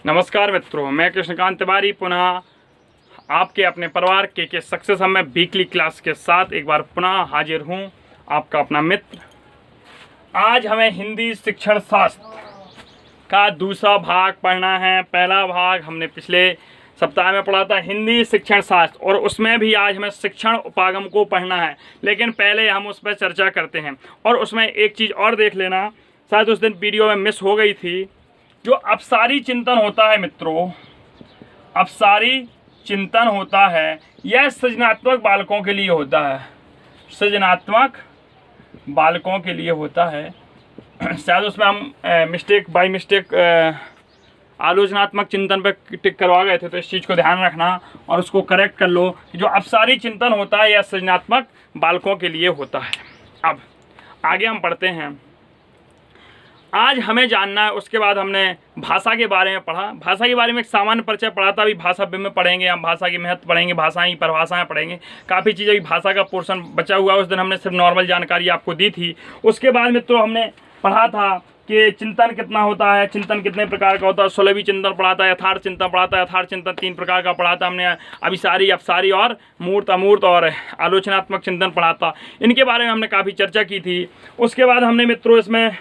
नमस्कार मित्रों, मैं कृष्णकांत तिवारी पुनः आपके अपने परिवार के सक्सेस हम में वीकली क्लास के साथ एक बार पुनः हाजिर हूं। आपका अपना मित्र। आज हमें हिंदी शिक्षण शास्त्र का दूसरा भाग पढ़ना है। पहला भाग हमने पिछले सप्ताह में पढ़ा था हिंदी शिक्षण शास्त्र, और उसमें भी आज हमें शिक्षण उपागम को पढ़ना है। लेकिन पहले हम उस पर चर्चा करते हैं। और उसमें एक चीज़ और देख लेना, शायद उस दिन वीडियो में मिस हो गई थी। जो अपसारी चिंतन होता है मित्रों, अपसारी चिंतन होता है, यह सृजनात्मक बालकों के लिए होता है। सृजनात्मक बालकों के लिए होता है। शायद उसमें हम बाई मिस्टेक आलोचनात्मक चिंतन पर टिक करवा गए थे, तो इस चीज़ को ध्यान रखना और उसको करेक्ट कर लो कि जो अपसारी चिंतन होता है यह सृजनात्मक बालकों के लिए होता है। अब आगे हम पढ़ते हैं। आज हमें जानना है, उसके बाद हमने भाषा के बारे में पढ़ा। भाषा के बारे में एक सामान्य परिचय पढ़ा था। अभी भाषा में पढ़ेंगे, हम भाषा के महत्व पढ़ेंगे, भाषाएं परिभाषाएं पढ़ेंगे। काफ़ी चीज़ें अभी भाषा का पोर्शन बचा हुआ है। उस दिन हमने सिर्फ नॉर्मल जानकारी आपको दी थी। उसके बाद मित्रों हमने पढ़ा था कि चिंतन कितना होता है, चिंतन कितने प्रकार का होता है। सुलभी चिंतन पढ़ा था, यथार्थ चिंतन पढ़ा था। यथार्थ चिंतन 3 प्रकार का पढ़ा था हमने। अभिसारी, अपसारी और मूर्त अमूर्त और आलोचनात्मक चिंतन पढ़ा था। इनके बारे में हमने काफ़ी चर्चा की थी। उसके बाद हमने मित्रों इसमें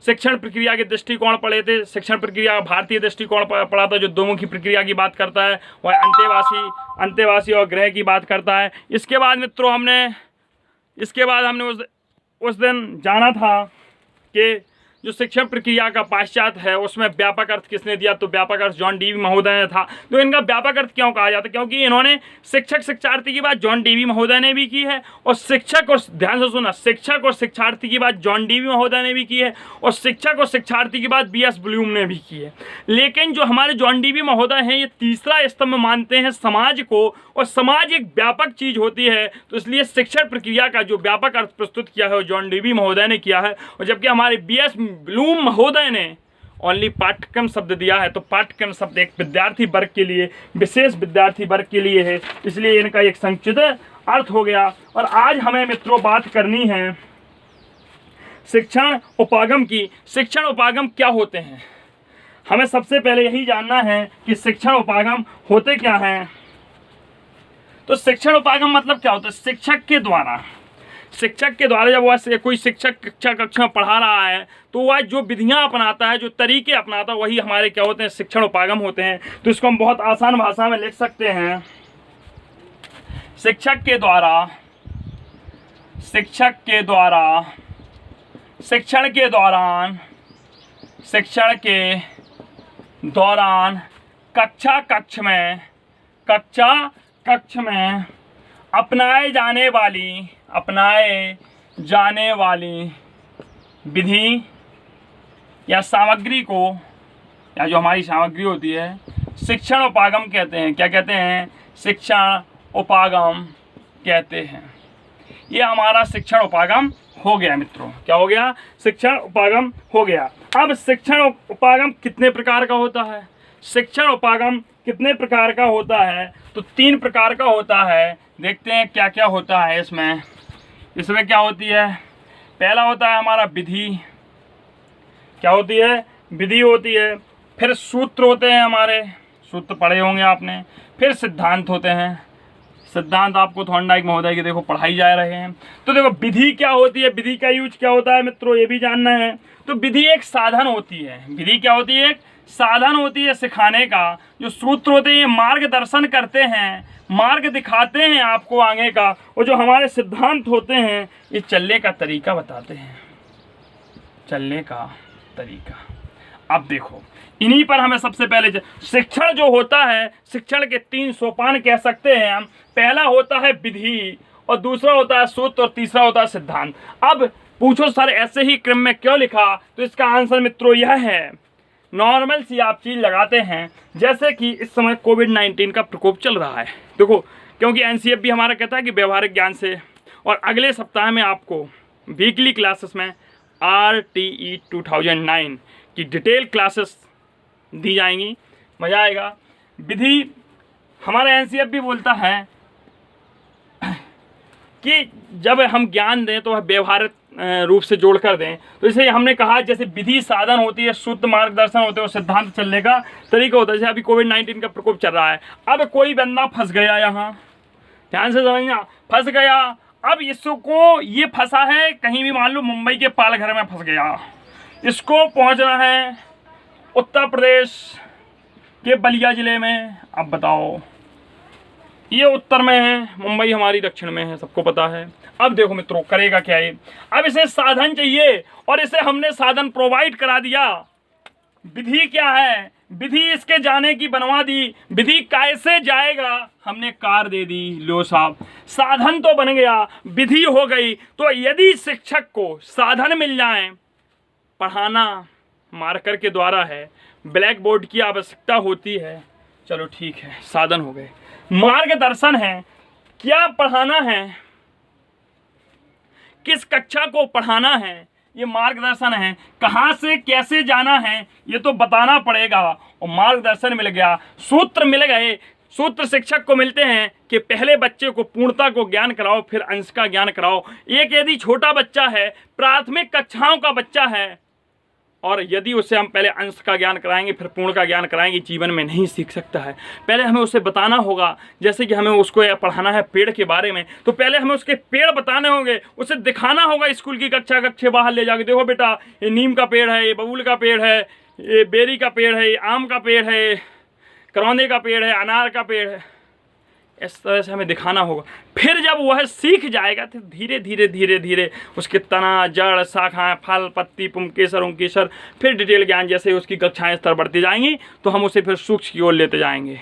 शिक्षण प्रक्रिया के दृष्टिकोण पढ़े थे। शिक्षण प्रक्रिया भारतीय दृष्टिकोण पढ़ा था, जो दोमुखी प्रक्रिया की बात करता है, वह अंतेवासी और ग्रह की बात करता है। इसके बाद मित्रों हमने उस दिन जाना था कि जो शिक्षण प्रक्रिया का पाश्चात्य है उसमें व्यापक अर्थ किसने दिया, तो व्यापक अर्थ जॉन डीवी महोदय ने था। तो इनका व्यापक अर्थ क्यों कहा जाता है, क्योंकि इन्होंने शिक्षक शिक्षार्थी की बात जॉन डीवी महोदय ने भी की है, और शिक्षक और ध्यान से सुना, शिक्षक और शिक्षार्थी की बात जॉन डीवी महोदय ने भी की है, और शिक्षक और शिक्षार्थी की बात बीएस ब्लूम ने भी की है। लेकिन जो हमारे जॉन डीवी महोदय हैं, ये तीसरा स्तंभ मानते हैं समाज को, और समाज एक व्यापक चीज़ होती है। तो इसलिए शिक्षण प्रक्रिया का जो व्यापक अर्थ प्रस्तुत किया है वो जॉन डीवी महोदय ने किया है, और जबकि हमारे बीएस ब्लूम महोदय ने ओनली पाठ्यक्रम शब्द दिया है। तो पाठ्यक्रम शब्द एक विद्यार्थी वर्ग के लिए, विशेष विद्यार्थी वर्ग के लिए है, इसलिए इनका एक संक्षिप्त अर्थ हो गया। और आज हमें मित्रों बात करनी है शिक्षण उपागम की। शिक्षण उपागम क्या होते हैं, हमें सबसे पहले यही जानना है कि शिक्षण उपागम होते क्या हैं। तो शिक्षण उपागम मतलब क्या होता है, शिक्षक के द्वारा जब वह कोई शिक्षक कक्षा में पढ़ा रहा है तो वह जो विधियां अपनाता है, जो तरीके अपनाता है, वही हमारे क्या होते हैं, शिक्षण उपागम होते हैं। तो इसको हम बहुत आसान भाषा में लिख सकते हैं। शिक्षक के द्वारा शिक्षण के दौरान कक्षा कक्ष में अपनाए जाने वाली विधि या सामग्री को, या जो हमारी सामग्री होती है, शिक्षण उपागम कहते हैं। क्या कहते हैं, शिक्षण उपागम कहते हैं। ये हमारा शिक्षण उपागम हो गया मित्रों। क्या हो गया, शिक्षण उपागम हो गया। अब शिक्षण उपागम कितने प्रकार का होता है, शिक्षण उपागम कितने प्रकार का होता है, तो 3 प्रकार का होता है। देखते हैं क्या क्या होता है इसमें क्या होती है। पहला होता है हमारा विधि। क्या होती है, विधि होती है। फिर सूत्र होते हैं, हमारे सूत्र पढ़े होंगे आपने। फिर सिद्धांत होते हैं। सिद्धांत आपको थॉर्नडाइक महोदय के देखो पढ़ाई जा रहे हैं। तो देखो विधि क्या होती है, विधि का यूज क्या होता है मित्रों, ये भी जानना है। तो विधि एक साधन होती है। विधि क्या होती है, एक साधन होती है सिखाने का। जो सूत्र होते हैं मार्गदर्शन करते हैं, मार्ग दिखाते हैं आपको आगे का। और जो हमारे सिद्धांत होते हैं ये चलने का तरीका बताते हैं, चलने का तरीका। अब देखो इन्हीं पर हमें सबसे पहले शिक्षण जो होता है, शिक्षण के 3 सोपान कह सकते हैं हम। पहला होता है विधि, और दूसरा होता है सूत्र, और तीसरा होता है सिद्धांत। अब पूछो सर ऐसे ही क्रम में क्यों लिखा, तो इसका आंसर मित्रों यह है, नॉर्मल सी आप चीज़ लगाते हैं। जैसे कि इस समय कोविड-19 का प्रकोप चल रहा है। देखो क्योंकि एनसीएफ भी हमारा कहता है कि व्यवहारिक ज्ञान से, और अगले सप्ताह में आपको वीकली क्लासेस में RTE 2009 की डिटेल क्लासेस दी जाएंगी, मज़ा आएगा। विधि हमारा एनसीएफ भी बोलता है कि जब हम ज्ञान दें तो वह रूप से जोड़ कर दें। तो इसे हमने कहा जैसे विधि साधन होती है, शुद्ध मार्गदर्शन होते हैं, और सिद्धांत चलने का तरीका होता है। जैसे अभी कोविड-19 का प्रकोप चल रहा है, अब कोई बंदा फंस गया, यहाँ ध्यान से समझना, फंस गया। अब इसको ये फंसा है कहीं भी, मान लो मुंबई के पालघर में फंस गया, इसको पहुंचना है उत्तर प्रदेश के बलिया जिले में। अब बताओ, ये उत्तर में है, मुंबई हमारी दक्षिण में है, सबको पता है। अब देखो मित्रों, करेगा क्या ये, अब इसे साधन चाहिए और इसे हमने साधन प्रोवाइड करा दिया। विधि क्या है, विधि इसके जाने की बनवा दी। विधि कैसे जाएगा, हमने कार दे दी, लो साहब, साधन तो बन गया, विधि हो गई। तो यदि शिक्षक को साधन मिल जाए, पढ़ाना मार्कर के द्वारा है, ब्लैक बोर्ड की आवश्यकता होती है, चलो ठीक है, साधन हो गए। मार्गदर्शन है, क्या पढ़ाना है, किस कक्षा को पढ़ाना है, ये मार्गदर्शन है। कहाँ से कैसे जाना है, ये तो बताना पड़ेगा, और मार्गदर्शन मिल गया, सूत्र मिल गए। सूत्र शिक्षक को मिलते हैं कि पहले बच्चे को पूर्णता को ज्ञान कराओ, फिर अंश का ज्ञान कराओ। एक यदि छोटा बच्चा है, प्राथमिक कक्षाओं का बच्चा है, और यदि उसे हम पहले अंश का ज्ञान कराएंगे फिर पूर्ण का ज्ञान कराएंगे, जीवन में नहीं सीख सकता है। पहले हमें उसे बताना होगा, जैसे कि हमें उसको पढ़ाना है पेड़ के बारे में, तो पहले हमें उसके पेड़ बताने होंगे, उसे दिखाना होगा स्कूल की कक्षा बाहर ले जाके, देखो बेटा ये नीम का पेड़ है, ये बबूल का पेड़ है, ये बेरी का पेड़ है, ये आम का पेड़ है, करौंदे का पेड़ है, अनार का पेड़ है। इस तरह से हमें दिखाना होगा। फिर जब वह सीख जाएगा तो धीरे धीरे धीरे धीरे उसके तना, जड़, शाखाएं, फल, पत्ती, पुंकेसर, उनकेसर, फिर डिटेल ज्ञान जैसे उसकी कक्षाएं स्तर बढ़ती जाएंगी, तो हम उसे फिर सूक्ष्म की ओर लेते जाएंगे,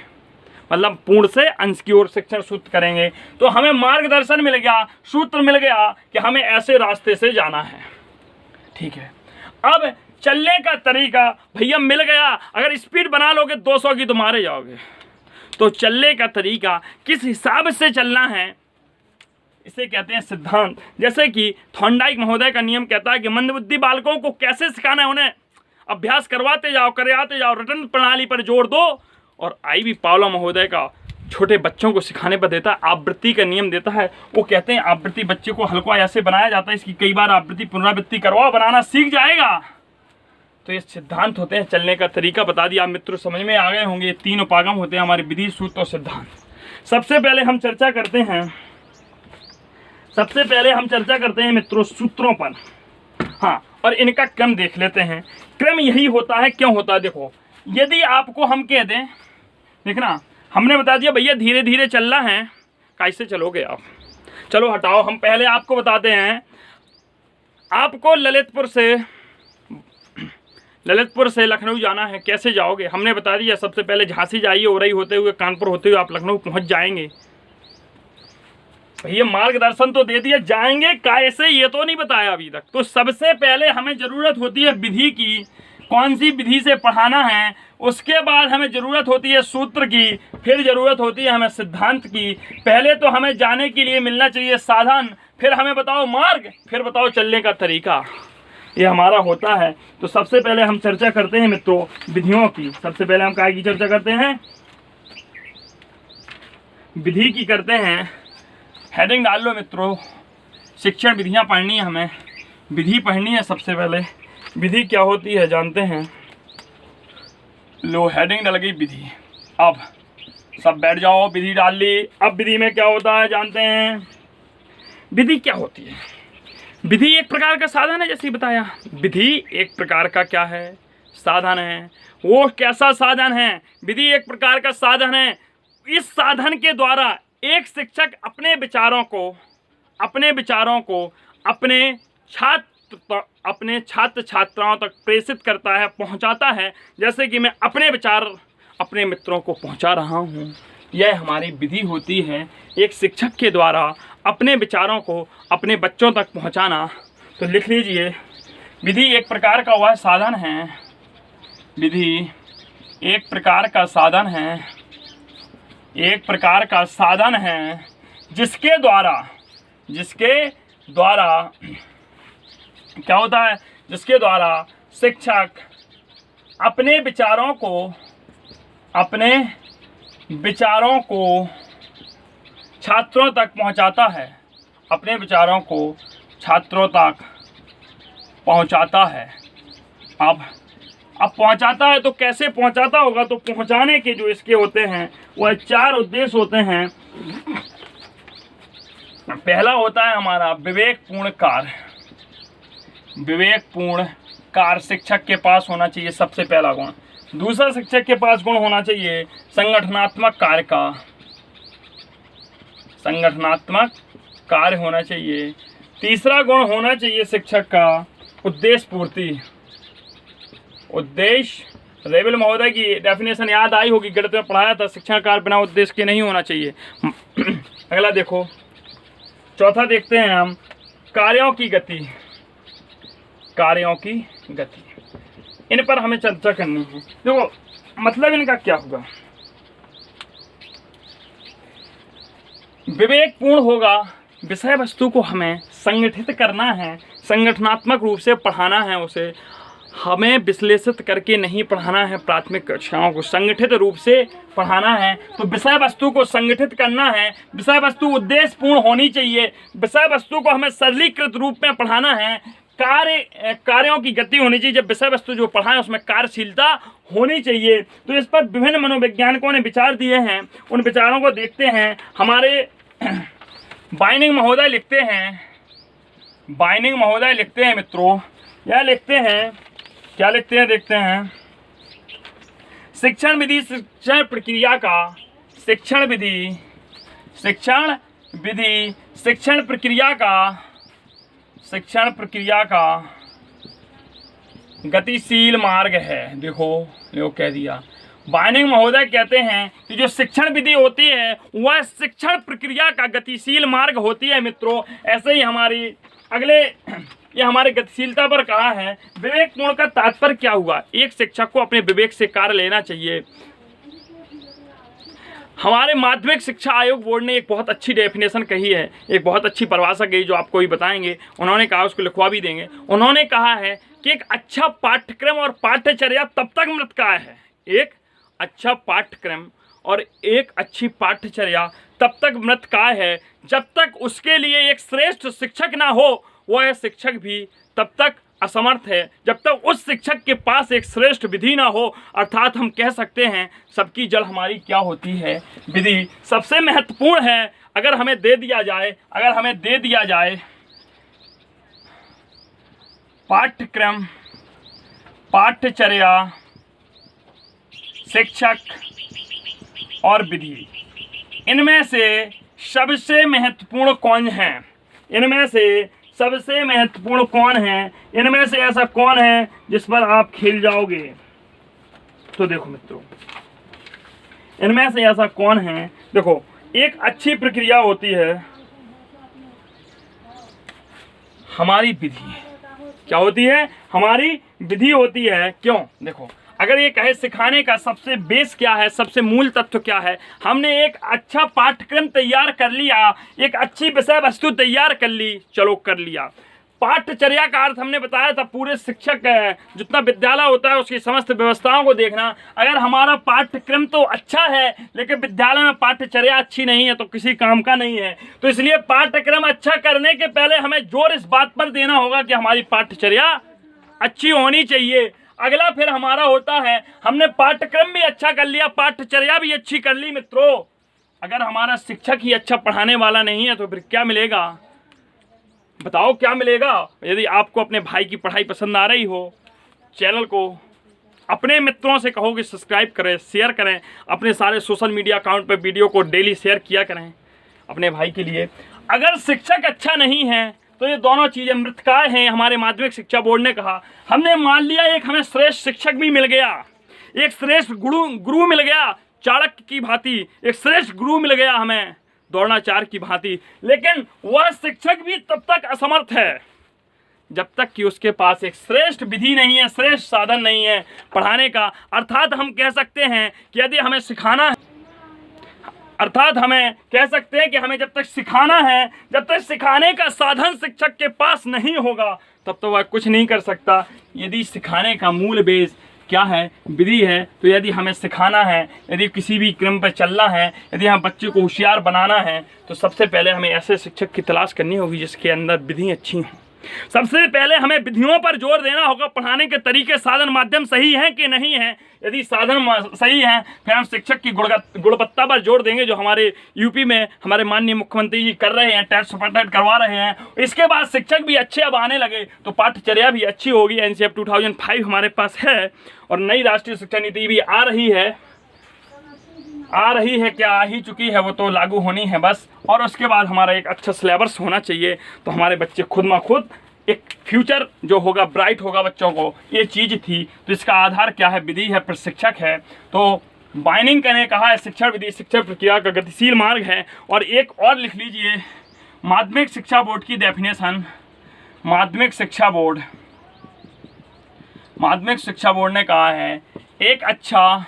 मतलब पूर्ण से अंश की ओर शिक्षण सूत्र करेंगे। तो हमें मार्गदर्शन मिल गया, सूत्र मिल गया कि हमें ऐसे रास्ते से जाना है। ठीक है, अब चलने का तरीका भैया मिल गया। अगर स्पीड बना लोगे 200 की तो मारे जाओगे। तो चलने का तरीका किस हिसाब से चलना है, इसे कहते हैं सिद्धांत। जैसे कि थॉर्नडाइक महोदय का नियम कहता है कि मंदबुद्धि बालकों को कैसे सिखाना है, उन्हें अभ्यास करवाते जाओ, कराते जाओ, रटन प्रणाली पर जोर दो। और आई.वी. पावलो महोदय का छोटे बच्चों को सिखाने पर देता है, आवृत्ति का नियम देता है। वो कहते हैं आवृत्ति बच्चे को हल्का ऐसे बनाया जाता है, इसकी कई बार आवृत्ति पुनरावृत्ति करवाओ, बनाना सीख जाएगा। तो ये सिद्धांत होते हैं, चलने का तरीका बता दिया। आप मित्रों समझ में आ गए होंगे, ये 3 उपागम होते हैं हमारे, विधि, सूत्र और सिद्धांत। सबसे पहले हम चर्चा करते हैं मित्रों सूत्रों पर। हाँ, और इनका क्रम देख लेते हैं। क्रम यही होता है, क्यों होता है देखो, यदि आपको हम कह दें, देखना हमने बता दिया भैया धीरे धीरे चलना है, कैसे चलोगे आप, चलो हटाओ, हम पहले आपको बताते हैं। आपको ललितपुर से लखनऊ जाना है, कैसे जाओगे, हमने बता दिया। सबसे पहले झांसी जाइए, औरई होते हुए, कानपुर होते हुए आप लखनऊ पहुंच जाएंगे। भैया मार्गदर्शन तो दे दिया, जाएंगे कैसे ये तो नहीं बताया अभी तक। तो सबसे पहले हमें ज़रूरत होती है विधि की, कौन सी विधि से पढ़ाना है। उसके बाद हमें ज़रूरत होती है सूत्र की, फिर ज़रूरत होती है हमें सिद्धांत की। पहले तो हमें जाने के लिए मिलना चाहिए साधन, फिर हमें बताओ मार्ग, फिर बताओ चलने का तरीका। ये हमारा होता है। तो सबसे पहले हम चर्चा करते हैं मित्रों विधियों की। सबसे पहले हम काय की चर्चा करते हैं, विधि की करते हैं। हेडिंग डाल लो मित्रों, शिक्षण विधियां पढ़नी है, हमें विधि पढ़नी है। सबसे पहले विधि क्या होती है जानते हैं, लो हेडिंग डल गई विधि। अब सब बैठ जाओ, विधि डाल ली। अब विधि में क्या होता है जानते हैं, विधि क्या होती है। विधि एक प्रकार का साधन है, जैसे बताया। विधि एक प्रकार का क्या है, साधन है। वो कैसा साधन है, विधि एक प्रकार का साधन है। इस साधन के द्वारा एक शिक्षक अपने विचारों को अपने छात्र छात्राओं तक प्रेषित करता है, पहुंचाता है। जैसे कि मैं अपने विचार अपने मित्रों को पहुंचा रहा हूं, यह हमारी विधि होती है। एक शिक्षक के द्वारा अपने विचारों को अपने बच्चों तक पहुंचाना। तो लिख लीजिए, विधि एक प्रकार का वह साधन है, विधि एक प्रकार का साधन है, एक प्रकार का साधन है जिसके द्वारा क्या होता है, जिसके द्वारा शिक्षक अपने विचारों को छात्रों तक पहुंचाता है, अपने विचारों को छात्रों तक पहुंचाता है। अब पहुंचाता है तो कैसे पहुंचाता होगा, तो पहुंचाने के जो इसके होते हैं वह 4 उद्देश्य होते हैं। पहला होता है हमारा विवेकपूर्ण कार्य। विवेकपूर्ण कार्य शिक्षक के पास होना चाहिए, सबसे पहला गुण। दूसरा शिक्षक के पास गुण होना चाहिए संगठनात्मक कार्य का, संगठनात्मक कार्य होना चाहिए। तीसरा गुण होना चाहिए शिक्षक का उद्देश्य पूर्ति। उद्देश्य, रेबल महोदय की डेफिनेशन याद आई होगी, गणित में पढ़ाया था, शिक्षण कार्य बिना उद्देश्य के नहीं होना चाहिए। अगला देखो, चौथा देखते हैं हम कार्यों की गति। कार्यों की गति, इन पर हमें चर्चा करनी है। देखो मतलब इनका क्या होगा, विवेकपूर्ण होगा, विषय वस्तु को हमें संगठित करना है, संगठनात्मक रूप से पढ़ाना है, उसे हमें विश्लेषित करके नहीं पढ़ाना है। प्राथमिक कक्षाओं को संगठित रूप से पढ़ाना है, तो विषय वस्तु को संगठित करना है। विषय वस्तु उद्देश्यपूर्ण होनी चाहिए, विषय वस्तु को हमें सरलीकृत रूप में पढ़ाना है। कार्यों की गति होनी चाहिए, जब विषय वस्तु जो पढ़ाएं उसमें कार्यशीलता होनी चाहिए। तो इस पर विभिन्न मनोवैज्ञानिकों ने विचार दिए हैं, उन विचारों को देखते हैं। हमारे बाइनिंग महोदय लिखते हैं, बाइनिंग महोदय लिखते हैं मित्रों, यह लिखते हैं, क्या लिखते हैं देखते हैं। शिक्षण विधि शिक्षण प्रक्रिया का, शिक्षण विधि शिक्षण विधि शिक्षण प्रक्रिया का, शिक्षण प्रक्रिया का गतिशील मार्ग है। देखो कह दिया, बाइनिंग महोदय कहते हैं कि जो शिक्षण विधि होती है वह शिक्षण प्रक्रिया का गतिशील मार्ग होती है मित्रों। ऐसे ही हमारी अगले, ये हमारे गतिशीलता पर कहा है। विवेकपूर्ण का तात्पर्य क्या हुआ, एक शिक्षक को अपने विवेक से कार्य लेना चाहिए। हमारे माध्यमिक शिक्षा आयोग बोर्ड ने एक बहुत अच्छी डेफिनेशन कही है, एक बहुत अच्छी परिभाषा कही जो आपको ही बताएंगे, उन्होंने कहा, उसको लिखवा भी देंगे। उन्होंने कहा है कि एक अच्छा पाठ्यक्रम और पाठ्यचर्या तब तक मृतकाय है, एक अच्छा पाठ्यक्रम और एक अच्छी पाठ्यचर्या तब तक मृतकाय है जब तक उसके लिए एक श्रेष्ठ शिक्षक ना हो। वह शिक्षक भी तब तक असमर्थ है जब तक उस शिक्षक के पास एक श्रेष्ठ विधि ना हो। अर्थात हम कह सकते हैं सबकी जड़ हमारी क्या होती है, विधि सबसे महत्वपूर्ण है। अगर हमें दे दिया जाए पाठ्यक्रम, पाठ्यचर्या, शिक्षक और विधि, इनमें से सबसे महत्वपूर्ण कौन है, इनमें से सबसे महत्वपूर्ण कौन है, इनमें से ऐसा कौन है जिस पर आप खिल जाओगे। तो देखो मित्रों, इनमें से ऐसा कौन है, देखो एक अच्छी प्रक्रिया होती है हमारी विधि। क्या होती है, हमारी विधि होती है। क्यों, देखो अगर ये कहे सिखाने का सबसे बेस क्या है, सबसे मूल तत्व क्या है, हमने एक अच्छा पाठ्यक्रम तैयार कर लिया, एक अच्छी विषय वस्तु तैयार कर ली, चलो कर लिया। पाठ्यचर्या का अर्थ हमने बताया था, पूरे शिक्षक जितना विद्यालय होता है उसकी समस्त व्यवस्थाओं को देखना। अगर हमारा पाठ्यक्रम तो अच्छा है लेकिन विद्यालय में पाठ्यचर्या अच्छी नहीं है तो किसी काम का नहीं है। तो इसलिए पाठ्यक्रम अच्छा करने के पहले हमें जोर इस बात पर देना होगा कि हमारी पाठ्यचर्या अच्छी होनी चाहिए। अगला फिर हमारा होता है, हमने पाठ्यक्रम भी अच्छा कर लिया, पाठ्यचर्या भी अच्छी कर ली मित्रों, अगर हमारा शिक्षक ही अच्छा पढ़ाने वाला नहीं है तो फिर क्या मिलेगा, बताओ क्या मिलेगा। यदि आपको अपने भाई की पढ़ाई पसंद आ रही हो, चैनल को अपने मित्रों से कहो कि सब्सक्राइब करें, शेयर करें, अपने सारे सोशल मीडिया अकाउंट पर वीडियो को डेली शेयर किया करें अपने भाई के लिए। अगर शिक्षक अच्छा नहीं है तो ये दोनों चीज़ें मृतकाय हैं। हमारे माध्यमिक शिक्षा बोर्ड ने कहा, हमने मान लिया एक हमें श्रेष्ठ शिक्षक भी मिल गया, एक श्रेष्ठ गुरु मिल गया, चाणक्य की भांति एक श्रेष्ठ गुरु मिल गया हमें, द्रोणाचार्य की भांति, लेकिन वह शिक्षक भी तब तक असमर्थ है जब तक कि उसके पास एक श्रेष्ठ विधि नहीं है, श्रेष्ठ साधन नहीं है पढ़ाने का। अर्थात हम कह सकते हैं कि यदि हमें सिखाना है, अर्थात हमें कह सकते हैं कि हमें जब तक सिखाना है, जब तक सिखाने का साधन शिक्षक के पास नहीं होगा तब तो वह कुछ नहीं कर सकता। यदि सिखाने का मूल बेस क्या है, विधि है, तो यदि हमें सिखाना है, यदि किसी भी क्रम पर चलना है, यदि हम बच्चे को होशियार बनाना है तो सबसे पहले हमें ऐसे शिक्षक की तलाश करनी होगी जिसके अंदर विधि अच्छी हो, सबसे पहले हमें विधियों पर जोर देना होगा। पढ़ाने के तरीके, साधन, माध्यम सही हैं कि नहीं हैं। यदि साधन सही हैं फिर हम शिक्षक की गुणवत्ता पर जोर देंगे, जो हमारे यूपी में हमारे माननीय मुख्यमंत्री जी कर रहे हैं, टेस्ट सुपरटेट करवा रहे हैं। इसके बाद शिक्षक भी अच्छे अब आने लगे तो पाठ्यचर्या भी अच्छी होगी। एनसीएफ 2005 हमारे पास है और नई राष्ट्रीय शिक्षा नीति भी आ रही है, क्या आ ही चुकी है, वो तो लागू होनी है बस। और उसके बाद हमारा एक अच्छा सिलेबस होना चाहिए, तो हमारे बच्चे खुद म खुद एक फ्यूचर जो होगा ब्राइट होगा बच्चों को, ये चीज़ थी। तो इसका आधार क्या है? विधि है, प्रशिक्षक है। तो बाइनिंग ने कहा है शिक्षण विधि शिक्षण प्रक्रिया का गतिशील मार्ग है। और एक और लिख लीजिए, माध्यमिक शिक्षा बोर्ड की डेफिनेशन। माध्यमिक शिक्षा बोर्ड ने कहा है एक अच्छा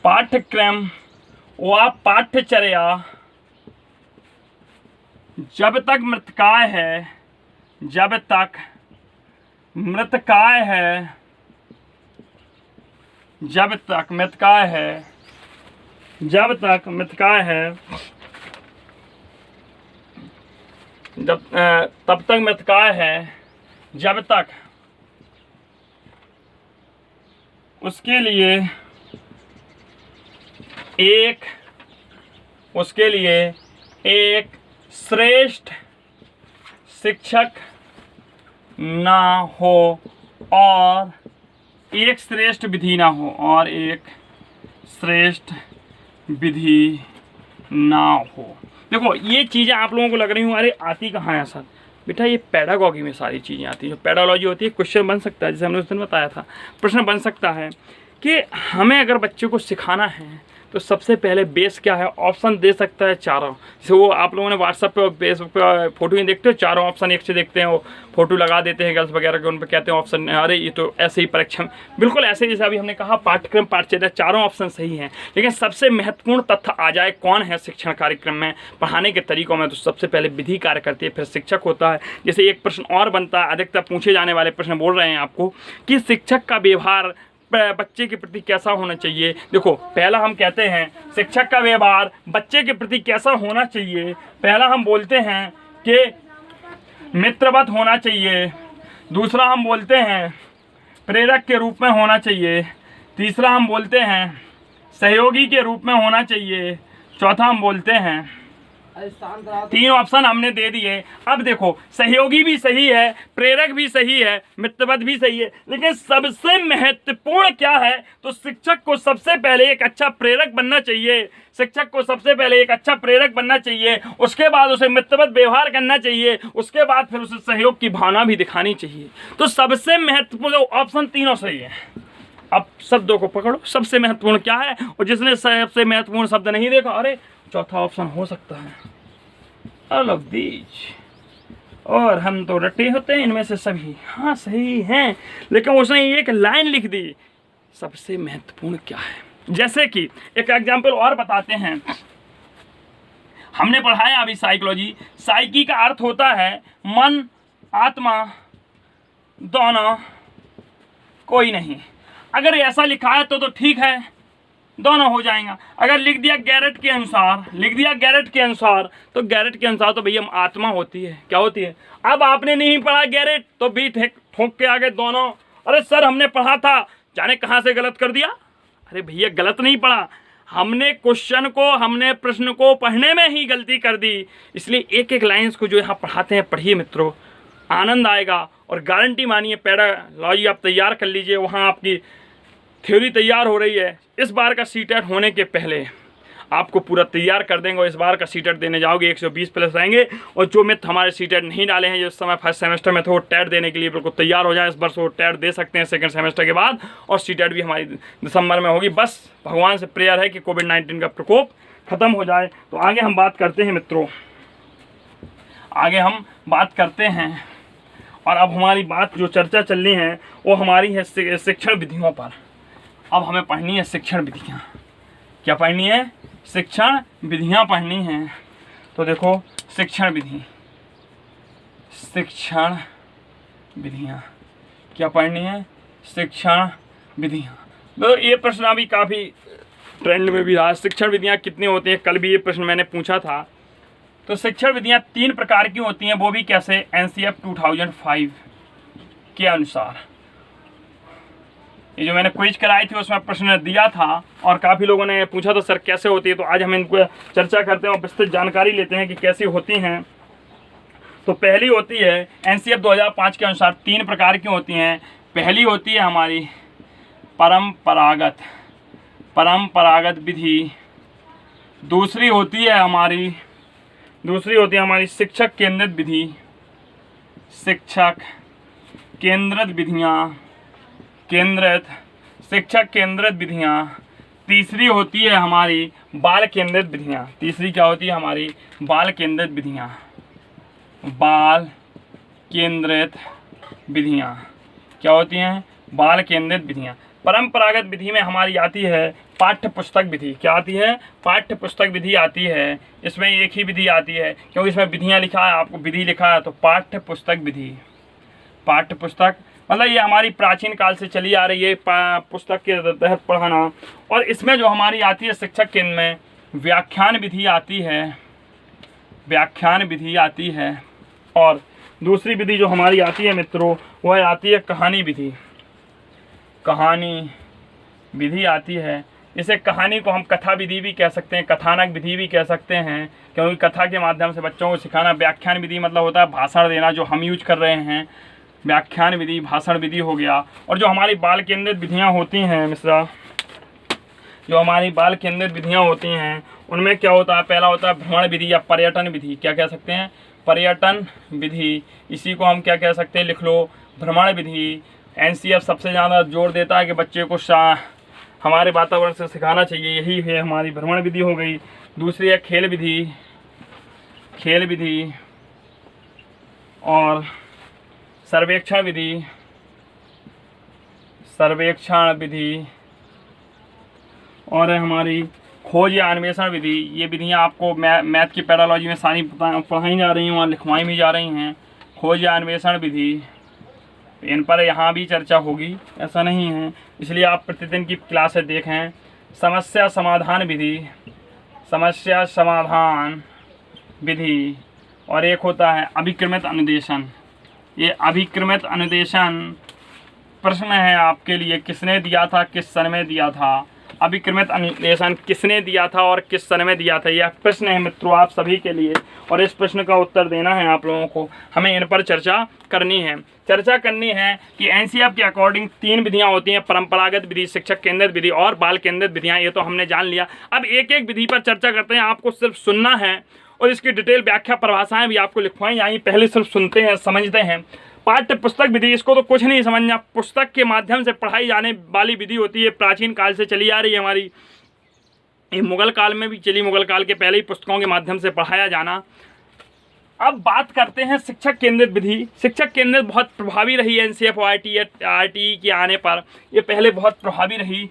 पाठ्यक्रम व पाठ्यचर्या जब तक मृतकाय है जब तक उसके लिए एक श्रेष्ठ शिक्षक ना हो और एक श्रेष्ठ विधि ना हो। देखो ये चीज़ें आप लोगों को लग रही हूँ अरे आती कहाँ है सर, बेटा ये पेडागॉगी में सारी चीज़ें आती हैं। जो पेडालॉजी होती है, क्वेश्चन बन सकता है, जैसे हमने उस दिन बताया था, प्रश्न बन सकता है कि हमें अगर बच्चे को सिखाना है तो सबसे पहले बेस क्या है। ऑप्शन दे सकता है चारों, जैसे वो आप लोगों ने व्हाट्सएप पे और फेसबुक पे फोटो ही देखते हो, चारों ऑप्शन एक से देखते हैं, वो फोटो लगा देते हैं गर्ल्स वगैरह के, उन पर कहते हैं ऑप्शन, अरे ये तो ऐसे ही परीक्षा, बिल्कुल ऐसे जैसे अभी हमने कहा पाठ्यक्रम पाठ्यचर्या चारों ऑप्शन सही हैं। लेकिन सबसे महत्वपूर्ण तथ्य आ जाए कौन है शिक्षण कार्यक्रम में, पढ़ाने के तरीकों में, तो सबसे पहले विधि कार्य करती है, फिर शिक्षक होता है। जैसे एक प्रश्न और बनता है, अधिकतर पूछे जाने वाले प्रश्न बोल रहे हैं आपको कि शिक्षक का व्यवहार बच्चे के प्रति कैसा होना चाहिए। देखो पहला हम कहते हैं शिक्षक का व्यवहार बच्चे के प्रति कैसा होना चाहिए। पहला हम बोलते हैं कि मित्रवत होना चाहिए, दूसरा हम बोलते हैं प्रेरक के रूप में होना चाहिए, तीसरा हम बोलते हैं सहयोगी के रूप में होना चाहिए, चौथा हम बोलते हैं, तीन ऑप्शन हमने दे दिए। अब देखो सहयोगी भी सही है, प्रेरक भी सही है, मित्रवत भी सही है, लेकिन सबसे महत्वपूर्ण क्या है, तो शिक्षक को सबसे पहले एक अच्छा प्रेरक बनना चाहिए। उसके बाद उसे मित्रवत व्यवहार करना चाहिए, उसके बाद फिर उसे सहयोग की भावना भी दिखानी चाहिए। तो सबसे महत्वपूर्ण ऑप्शन तीनों सही है। अब शब्दों को पकड़ो, सबसे महत्वपूर्ण क्या है, और जिसने सबसे महत्वपूर्ण शब्द नहीं देखा, अरे चौथा ऑप्शन हो सकता है ऑल ऑफ दीज, और हम तो रट्टे होते हैं इनमें से सभी। हाँ सही हैं, लेकिन उसने एक लाइन लिख दी, सबसे महत्वपूर्ण क्या है। जैसे कि एक एग्जाम्पल और बताते हैं, हमने पढ़ाया अभी साइकोलॉजी। साइकी का अर्थ होता है मन आत्मा दोनों, कोई नहीं। अगर ऐसा लिखा है तो ठीक है, दोनों हो जाएगा। अगर लिख दिया गैरेट के अनुसार, तो गैरेट के अनुसार तो भैया आत्मा होती है, क्या होती है। अब आपने नहीं पढ़ा गैरेट तो भी ठोक के आगे दोनों, अरे सर हमने पढ़ा था, जाने कहाँ से गलत कर दिया। अरे भैया गलत नहीं पढ़ा, हमने प्रश्न को पढ़ने में ही गलती कर दी। इसलिए एक एक लाइन्स को जो यहाँ पढ़ाते हैं पढ़िए मित्रों, आनंद आएगा। और गारंटी मानिए पेडागॉजी आप तैयार कर लीजिए, वहाँ आपकी थ्योरी तैयार हो रही है। इस बार का सीटेट होने के पहले आपको पूरा तैयार कर देंगे, और इस बार का सीटेट देने जाओगे 120 प्लस आएंगे। और जो मित्र हमारे सीटेट नहीं डाले हैं, जो इस समय फर्स्ट सेमेस्टर में थे, वो टेट देने के लिए बिल्कुल तैयार हो जाए। इस वर्ष वो टेट दे सकते हैं सेकंड सेमेस्टर के बाद, और सीटेट भी हमारी दिसंबर में होगी। बस भगवान से प्रेयर है कि कोविड-19 का प्रकोप खत्म हो जाए। तो आगे हम बात करते हैं मित्रों, और अब हमारी बात जो चर्चा चलनी है वो हमारी है शिक्षण विधियों पर। अब हमें पढ़नी है शिक्षण विधियाँ। क्या पढ़नी है? शिक्षण विधियाँ पढ़नी हैं। तो देखो शिक्षण विधियाँ क्या पढ़नी है? शिक्षण विधियाँ। तो ये प्रश्न अभी काफ़ी ट्रेंड में भी रहा। शिक्षण विधियाँ कितनी होती हैं? कल भी ये प्रश्न मैंने पूछा था तो शिक्षण विधियाँ 3 प्रकार की होती हैं, वो भी कैसे, NCF 2005 के अनुसार। ये जो मैंने क्विज कराई थी उसमें प्रश्न दिया था और काफ़ी लोगों ने पूछा था सर कैसे होती है, तो आज हम इनको चर्चा करते हैं और विस्तृत जानकारी लेते हैं कि कैसी होती हैं। तो पहली होती है NCF 2005 के अनुसार 3 प्रकार की होती हैं। पहली होती है हमारी परंपरागत विधि, दूसरी होती है हमारी शिक्षक केंद्रित विधि, शिक्षक केंद्रित विधियाँ, तीसरी होती है हमारी बाल केंद्रित विधियाँ। तीसरी क्या होती है हमारी, बाल केंद्रित विधियाँ। क्या होती हैं, बाल केंद्रित विधियाँ। परंपरागत विधि में हमारी आती है पाठ्य पुस्तक विधि। क्या आती है, पाठ्य पुस्तक विधि आती है। इसमें एक ही विधि आती है क्योंकि इसमें विधियाँ लिखा है, आपको विधि लिखा है, तो पाठ्य पुस्तक विधि। पाठ्य पुस्तक मतलब ये हमारी प्राचीन काल से चली आ रही है पुस्तक के तहत पढ़ाना। और इसमें जो हमारी आती है शिक्षक केंद्र में व्याख्यान विधि आती है, और दूसरी विधि जो हमारी आती है मित्रों वह आती है कहानी विधि आती है। इसे कहानी को हम कथा विधि भी कह सकते हैं, कथानक विधि भी कह सकते हैं, क्योंकि कथा के माध्यम से बच्चों को सिखाना। व्याख्यान विधि मतलब होता है भाषण देना, जो हम यूज कर रहे हैं, व्याख्यान विधि, भाषण विधि हो गया। और जो हमारी बाल केंद्रित विधियाँ होती हैं मिश्रा, जो हमारी बाल केंद्रित विधियाँ होती हैं उनमें क्या होता है, पहला होता है भ्रमण विधि या पर्यटन विधि। क्या कह सकते हैं, पर्यटन विधि। इसी को हम क्या कह सकते हैं, लिख लो, भ्रमण विधि। NCF सबसे ज़्यादा जोर देता है कि बच्चे को हमारे वातावरण से सिखाना चाहिए, यही है हमारी भ्रमण विधि हो गई। दूसरी है खेल विधि और सर्वेक्षण विधि और है हमारी खोज या अन्वेषण विधि। ये विधियाँ आपको मैथ की पेडालॉजी में सारी पढ़ाई जा रही हैं, वहाँ लिखवाई भी जा रही हैं। खोज या अन्वेषण विधि, इन पर यहाँ भी चर्चा होगी, ऐसा नहीं है, इसलिए आप प्रतिदिन की क्लासें देखें। समस्या समाधान विधि और एक होता है अभिक्रमित अनुदेशन। ये अभिक्रमित अनुदेशन प्रश्न है आपके लिए, किसने दिया था, किस सन में दिया था। अभिक्रमित अनुदेशन किसने दिया था और किस सन में दिया था, यह प्रश्न है मित्रों आप सभी के लिए, और इस प्रश्न का उत्तर देना है आप लोगों को। हमें इन पर चर्चा करनी है कि NCF के अकॉर्डिंग 3 विधियां होती हैं, परंपरागत विधि, शिक्षक केंद्रित विधि और बाल केंद्रित विधियां। ये तो हमने जान लिया। अब एक एक विधि पर चर्चा करते हैं, आपको सिर्फ सुनना है और इसकी डिटेल व्याख्या परिभाषाएं भी आपको लिखवाई जाएंगी। पहले सिर्फ सुनते हैं, समझते हैं। पाठ्य पुस्तक विधि, इसको तो कुछ नहीं समझना, पुस्तक के माध्यम से पढ़ाई जाने वाली विधि होती है, प्राचीन काल से चली आ रही है हमारी। ये मुगल काल में भी चली, मुगल काल के पहले ही पुस्तकों के माध्यम से पढ़ाया जाना। अब बात करते हैं शिक्षक केंद्रित विधि। शिक्षक केंद्रित बहुत प्रभावी रही NCF और RTE के आने पर, ये पहले बहुत प्रभावी रही।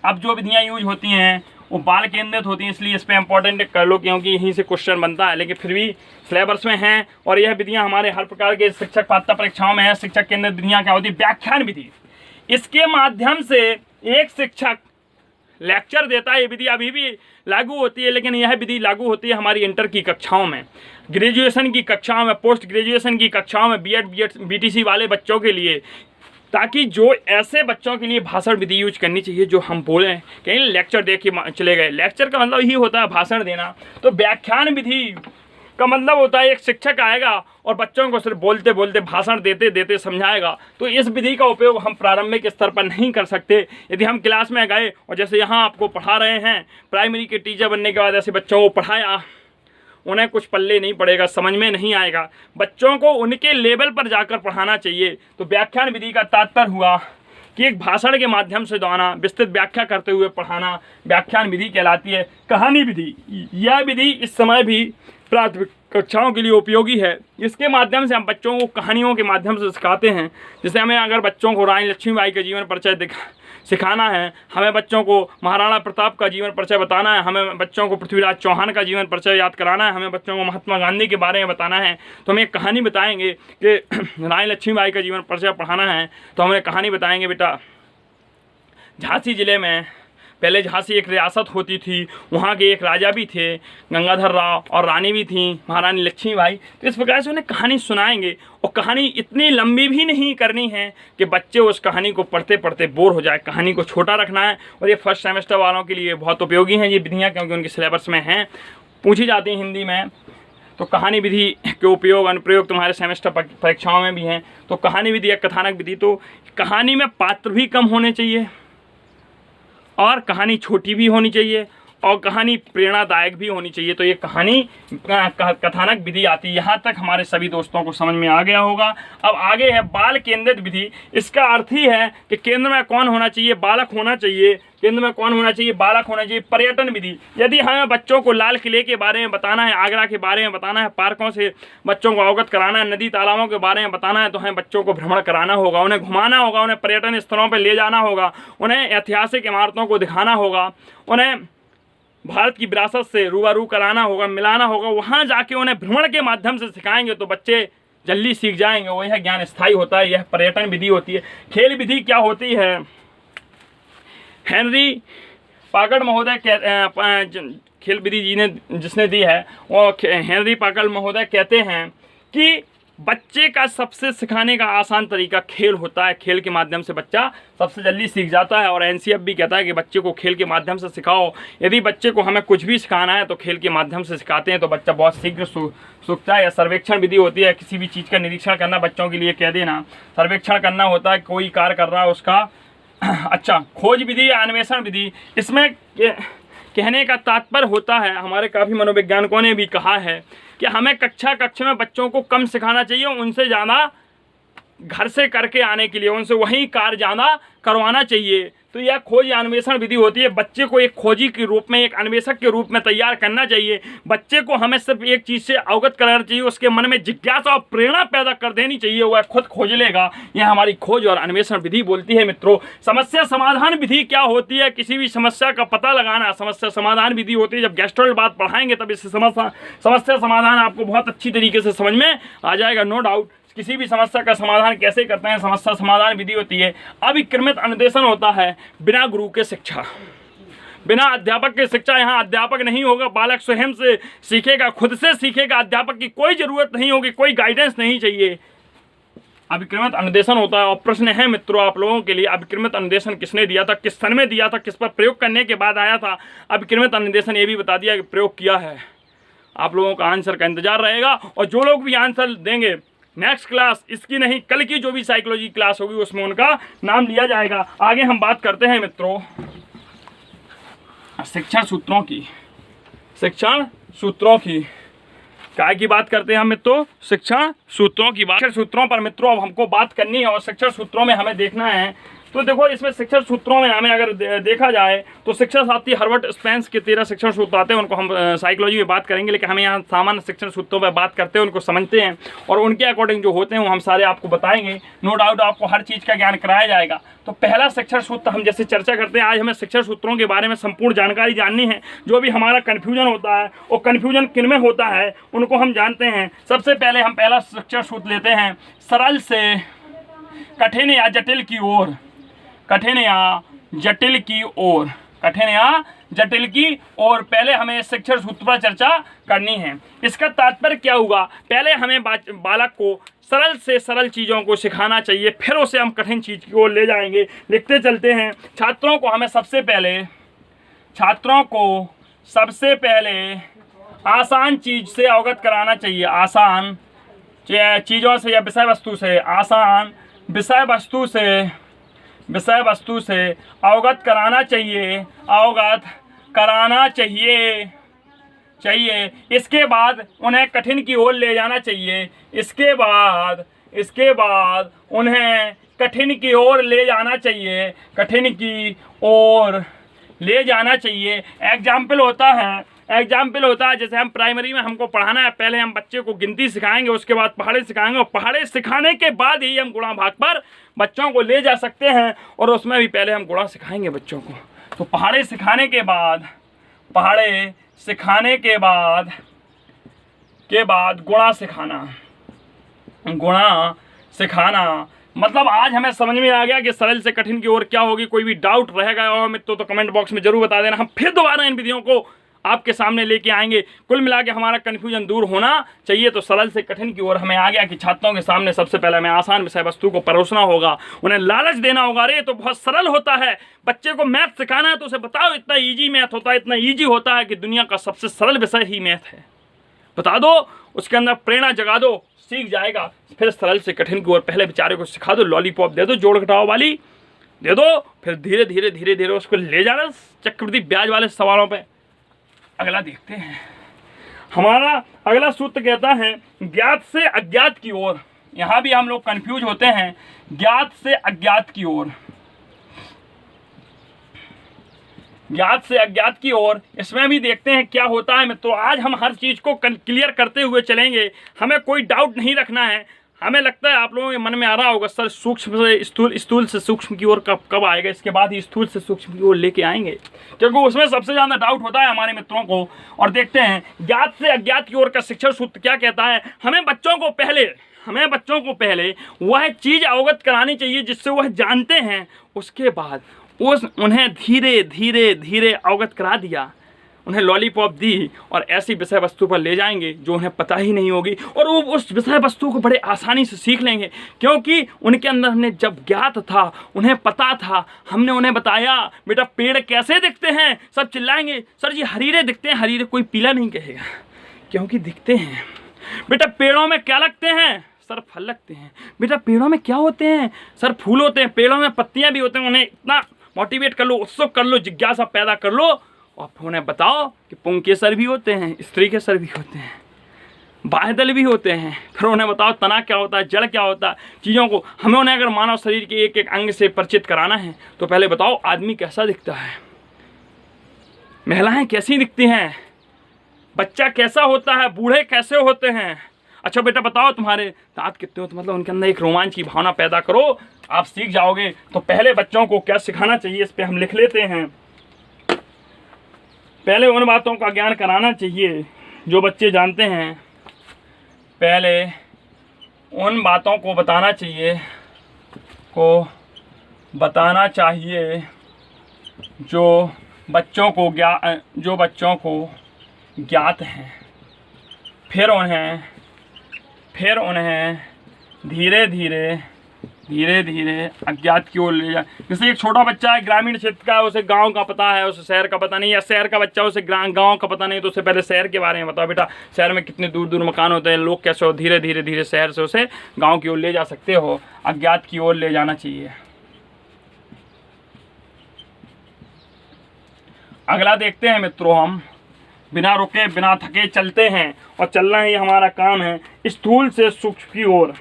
अब जो विधियाँ यूज होती हैं वो बाल केंद्रित होती हैं, इसलिए इस पर इंपॉर्टेंट कर लो क्योंकि यहीं से क्वेश्चन बनता है, लेकिन फिर भी सिलेबस में हैं और यह विधियाँ हमारे हर प्रकार के शिक्षक पात्रता परीक्षाओं में है। शिक्षक केंद्रित विधियाँ क्या होती है, व्याख्यान विधि। इसके माध्यम से एक शिक्षक लेक्चर देता है, ये विधि अभी भी लागू होती है, लेकिन यह विधि लागू होती है हमारी इंटर की कक्षाओं में, ग्रेजुएशन की कक्षाओं में, पोस्ट ग्रेजुएशन की कक्षाओं में, BEd BTC वाले बच्चों के लिए, ताकि जो ऐसे बच्चों के लिए भाषण विधि यूज करनी चाहिए जो हम बोले कहीं लेक्चर दे के चले गए। लेक्चर का मतलब ही होता है भाषण देना, तो व्याख्यान विधि का मतलब होता है एक शिक्षक आएगा और बच्चों को सिर्फ बोलते बोलते, भाषण देते देते समझाएगा। तो इस विधि का उपयोग हम प्रारंभिक स्तर पर नहीं कर सकते। यदि हम क्लास में गए और जैसे यहाँ आपको पढ़ा रहे हैं, प्राइमरी के टीचर बनने के बाद ऐसे बच्चों को पढ़ाया, उन्हें कुछ पल्ले नहीं पड़ेगा, समझ में नहीं आएगा। बच्चों को उनके लेवल पर जाकर पढ़ाना चाहिए। तो व्याख्यान विधि का तात्पर्य हुआ कि एक भाषण के माध्यम से दोहराना, विस्तृत व्याख्या करते हुए पढ़ाना, व्याख्यान विधि कहलाती है। कहानी विधि, यह विधि इस समय भी प्राथमिक कक्षाओं के लिए उपयोगी है। इसके माध्यम से हम बच्चों को कहानियों के माध्यम से सिखाते हैं। जैसे हमें अगर बच्चों को रानी लक्ष्मीबाई का जीवन परिचय सिखाना है, हमें बच्चों को महाराणा प्रताप का जीवन परिचय बताना है, हमें बच्चों को पृथ्वीराज चौहान का जीवन परिचय याद कराना है, हमें बच्चों को महात्मा गांधी के बारे में बताना है, तो हम एक कहानी बताएंगे कि रानी लक्ष्मीबाई का जीवन परिचय पढ़ाना है तो हमें कहानी बताएंगे, बेटा झांसी जिले में पहले झांसी एक रियासत होती थी, वहाँ के एक राजा भी थे गंगाधर राव और रानी भी थी महारानी लक्ष्मीबाई। तो इस प्रकार से उन्हें कहानी सुनाएंगे, और कहानी इतनी लंबी भी नहीं करनी है कि बच्चे उस कहानी को पढ़ते पढ़ते बोर हो जाए। कहानी को छोटा रखना है, और ये फर्स्ट सेमेस्टर वालों के लिए बहुत उपयोगी हैं ये विधियाँ, क्योंकि उनके सिलेबस में हैं, पूछी जाती हैं हिंदी में। तो कहानी विधि के उपयोग अनुप्रयोग तुम्हारे सेमेस्टर परीक्षाओं में भी हैं। तो कहानी विधि या कथानक विधि, तो कहानी में पात्र भी कम होने चाहिए, और कहानी छोटी भी होनी चाहिए, और कहानी प्रेरणादायक भी होनी चाहिए। तो ये कहानी कथानक विधि आती है। यहाँ तक हमारे सभी दोस्तों को समझ में आ गया होगा। अब आगे है बाल केंद्रित विधि। इसका अर्थ ही है कि केंद्र में कौन होना चाहिए, बालक होना चाहिए। केंद्र में कौन होना चाहिए, बालक होना चाहिए। पर्यटन विधि, यदि हमें बच्चों को लाल किले के बारे में बताना है, आगरा के बारे में बताना है, पार्कों से बच्चों को अवगत कराना है, नदी तालाबों के बारे में बताना है, तो हमें बच्चों को भ्रमण कराना होगा, उन्हें घुमाना होगा, उन्हें पर्यटन स्थलों पर ले जाना होगा, उन्हें ऐतिहासिक इमारतों को दिखाना होगा, उन्हें भारत की विरासत से रूबरू कराना होगा, मिलाना होगा। वहाँ जाके उन्हें भ्रमण के माध्यम से सिखाएंगे तो बच्चे जल्दी सीख जाएंगे। वह ज्ञान स्थायी होता है, यह पर्यटन विधि होती है। खेल विधि क्या होती है, हेनरी पाकड़ महोदय खेल विधि जी ने जिसने दी है वो हेनरी पाकड़ महोदय कहते हैं कि बच्चे का सबसे सिखाने का आसान तरीका खेल होता है। खेल के माध्यम से बच्चा सबसे जल्दी सीख जाता है। और एनसीएफ भी कहता है कि बच्चे को खेल के माध्यम से सिखाओ। यदि बच्चे को हमें कुछ भी सिखाना है तो खेल के माध्यम से सिखाते हैं तो बच्चा बहुत शीघ्र सीखता है। या सर्वेक्षण विधि होती है, किसी भी चीज़ का निरीक्षण करना, बच्चों के लिए कह देना सर्वेक्षण करना होता है, कोई कार्य कर रहा है उसका। अच्छा, खोज विधि या अन्वेषण विधि, इसमें कहने का तात्पर्य होता है, हमारे काफ़ी मनोवैज्ञानिकों ने भी कहा है कि हमें कक्षा में बच्चों को कम सिखाना चाहिए, उनसे ज़्यादा घर से करके आने के लिए उनसे वही कार्य ज़्यादा करवाना चाहिए। तो यह खोज या अन्वेषण विधि होती है। बच्चे को एक खोजी के रूप में, एक अन्वेषक के रूप में तैयार करना चाहिए। बच्चे को हमें सिर्फ एक चीज़ से अवगत कराना चाहिए, उसके मन में जिज्ञासा और प्रेरणा पैदा कर देनी चाहिए, वह खुद खोज लेगा। यह हमारी खोज और अन्वेषण विधि बोलती है। मित्रों, समस्या समाधान विधि क्या होती है, किसी भी समस्या का पता लगाना समस्या समाधान विधि होती है। जब गेस्ट्रोल बात पढ़ाएंगे तब इससे समस्या समाधान आपको बहुत अच्छी तरीके से समझ में आ जाएगा, नो डाउट। किसी भी समस्या का समाधान कैसे करते हैं, समस्या समाधान विधि होती है। अविक्रमित अनुदेशन होता है, बिना गुरु के शिक्षा, बिना अध्यापक के शिक्षा। यहाँ अध्यापक नहीं होगा, बालक स्वयं से सीखेगा, खुद से सीखेगा। अध्यापक की कोई ज़रूरत नहीं होगी, कोई गाइडेंस नहीं चाहिए। अविक्रमित अनुदेशन होता है। और प्रश्न है मित्रों आप लोगों के लिए, अविक्रमित अनुदेशन किसने दिया था, किस सन में दिया था, किस पर प्रयोग करने के बाद आया था। अविक्रमित अनुदेशन ये भी बता दिया कि प्रयोग किया है। आप लोगों का आंसर का इंतजार रहेगा, और जो लोग भी आंसर देंगे नेक्स्ट क्लास, इसकी नहीं कल की जो भी साइकोलॉजी क्लास होगी उसमें उनका नाम लिया जाएगा। आगे हम बात करते हैं मित्रों शिक्षण सूत्रों की। शिक्षण सूत्रों की काय की बात करते हैं हम मित्रों, शिक्षण सूत्रों की बात। शिक्षण सूत्रों पर मित्रों अब हमको बात करनी है, और शिक्षण सूत्रों में हमें देखना है। तो देखो, इसमें शिक्षण सूत्रों में हमें अगर देखा जाए तो शिक्षण शास्त्री हर्बर्ट स्पेंस के 13 शिक्षण सूत्र आते हैं, उनको हम साइकोलॉजी में बात करेंगे, लेकिन हमें यहाँ सामान्य शिक्षण सूत्रों पर बात करते हैं, उनको समझते हैं, और उनके अकॉर्डिंग जो होते हैं वो हम सारे आपको बताएंगे। नो डाउट आपको हर चीज़ का ज्ञान कराया जाएगा। तो पहला शिक्षण सूत्र हम जैसे चर्चा करते हैं, आज हमें शिक्षण सूत्रों के बारे में संपूर्ण जानकारी जाननी है। जो भी हमारा कन्फ्यूजन होता है वो कन्फ्यूजन किन में होता है उनको हम जानते हैं। सबसे पहले हम पहला शिक्षण सूत्र लेते हैं, सरल से कठिन या जटिल की ओर, कठिन या जटिल की ओर, कठिन या जटिल की ओर। पहले हमें शिक्षण सूत्र पर चर्चा करनी है। इसका तात्पर्य क्या हुआ, पहले हमें बालक को सरल से सरल चीज़ों को सिखाना चाहिए, फिर उसे हम कठिन चीज़ की ओर ले जाएंगे। लिखते चलते हैं। छात्रों को हमें सबसे पहले आसान चीज़ से अवगत कराना चाहिए, आसान चीज़ों से या विषय वस्तु से, आसान विषय वस्तु से अवगत कराना चाहिए। इसके बाद उन्हें कठिन की ओर ले जाना चाहिए। इसके बाद उन्हें कठिन की ओर ले जाना चाहिए। एग्जाम्पल होता है जैसे हम प्राइमरी में हमको पढ़ाना है, पहले हम बच्चे को गिनती सिखाएंगे, उसके बाद पहाड़े सिखाएंगे, और पहाड़े सिखाने के बाद ही हम गुणा भाग पर बच्चों को ले जा सकते हैं, और उसमें भी पहले हम गुणा सिखाएंगे बच्चों को। तो पहाड़े सिखाने के बाद गुणा सिखाना मतलब आज हमें समझ में आ गया कि सरल से कठिन की ओर क्या होगी। कोई भी डाउट रहेगा और मित्रों तो कमेंट बॉक्स में जरूर बता देना, हम फिर दोबारा इन विधियों को आपके सामने लेके आएंगे। कुल मिला के हमारा कन्फ्यूजन दूर होना चाहिए। तो सरल से कठिन की ओर हमें आ गया कि छात्रों के सामने सबसे पहले हमें आसान विषय वस्तु को परोसना होगा, उन्हें लालच देना होगा। अरे तो बहुत सरल होता है, बच्चे को मैथ सिखाना है तो उसे बताओ इतना ईजी मैथ होता है, इतना ईजी होता है कि दुनिया का सबसे सरल विषय ही मैथ है। बता दो, उसके अंदर प्रेरणा जगा दो, सीख जाएगा। फिर सरल से कठिन की ओर पहले बेचारे को सिखा दो, लॉलीपॉप दे दो, जोड़ घटाव वाली दे दो, फिर धीरे धीरे धीरे धीरे उसको ले जाना चक्रवृद्धि ब्याज वाले सवालों पे। अगला देखते हैं, हमारा अगला सूत्र कहता है ज्ञात से अज्ञात की ओर। यहां भी हम लोग कंफ्यूज होते हैं, ज्ञात से अज्ञात की ओर, ज्ञात से अज्ञात की ओर। इसमें भी देखते हैं क्या होता है मित्रों। आज हम हर चीज को क्लियर करते हुए चलेंगे, हमें कोई डाउट नहीं रखना है। हमें लगता है आप लोगों के मन में आ रहा होगा सर सूक्ष्म से स्थूल, स्थूल से सूक्ष्म की ओर कब आएगा, इसके बाद ही स्थूल से सूक्ष्म की ओर लेके आएंगे, क्योंकि उसमें सबसे ज़्यादा डाउट होता है हमारे मित्रों को। और देखते हैं ज्ञात से अज्ञात की ओर का शिक्षण सूत्र क्या कहता है। हमें बच्चों को पहले वह चीज़ अवगत करानी चाहिए जिससे वह जानते हैं, उसके बाद उन्हें धीरे धीरे धीरे अवगत करा दिया, उन्हें लॉलीपॉप दी और ऐसी विषय वस्तु पर ले जाएंगे जो उन्हें पता ही नहीं होगी, और वो उस विषय वस्तु को बड़े आसानी से सीख लेंगे, क्योंकि उनके अंदर हमने जब ज्ञात था, उन्हें पता था, हमने उन्हें बताया बेटा पेड़ कैसे दिखते हैं। सब चिल्लाएंगे सर जी हरीरे दिखते हैं। हरीरे कोई पीला नहीं कहेगा, क्योंकि दिखते हैं। बेटा पेड़ों में क्या लगते हैं, सर फल लगते हैं। बेटा पेड़ों में क्या होते हैं, सर फूल होते हैं। पेड़ों में पत्तियां भी होते हैं। उन्हें इतना मोटिवेट कर लो, उत्सुक कर लो, जिज्ञासा पैदा कर लो, और फिर उन्हें बताओ कि पुंग के सर भी होते हैं, स्त्री के सर भी होते हैं, बाह्यदल भी होते हैं। फिर उन्हें बताओ तना क्या होता है, जड़ क्या होता है। चीज़ों को हमें उन्हें अगर मानव शरीर के एक एक अंग से परिचित कराना है तो पहले बताओ आदमी कैसा दिखता है, महिलाएं कैसी दिखती हैं, बच्चा कैसा होता है, बूढ़े कैसे होते हैं। अच्छा बेटा बताओ तुम्हारे दांत कितने होते, मतलब उनके अंदर एक रोमांच की भावना पैदा करो, आप सीख जाओगे। तो पहले बच्चों को क्या सिखाना चाहिए, इस पर हम लिख लेते हैं। पहले उन बातों का ज्ञान कराना चाहिए जो बच्चे जानते हैं। पहले उन बातों को बताना चाहिए जो बच्चों को ज्ञात हैं। फिर उन्हें धीरे धीरे अज्ञात की ओर ले जाए। जैसे एक छोटा बच्चा है, ग्रामीण क्षेत्र का है, उसे गांव का पता है, उसे शहर का पता नहीं, या शहर का बच्चा उसे गांव का पता नहीं, तो उसे पहले शहर के बारे में बताओ। बेटा शहर में कितने दूर दूर मकान होते हैं, लोग कैसे हो, धीरे धीरे शहर से उसे गाँव की ओर ले जा सकते हो, अज्ञात की ओर ले जाना चाहिए। अगला देखते हैं मित्रों, हम बिना रुके बिना थके चलते हैं, और चलना ही हमारा काम है। स्थूल से सूक्ष्म की ओर,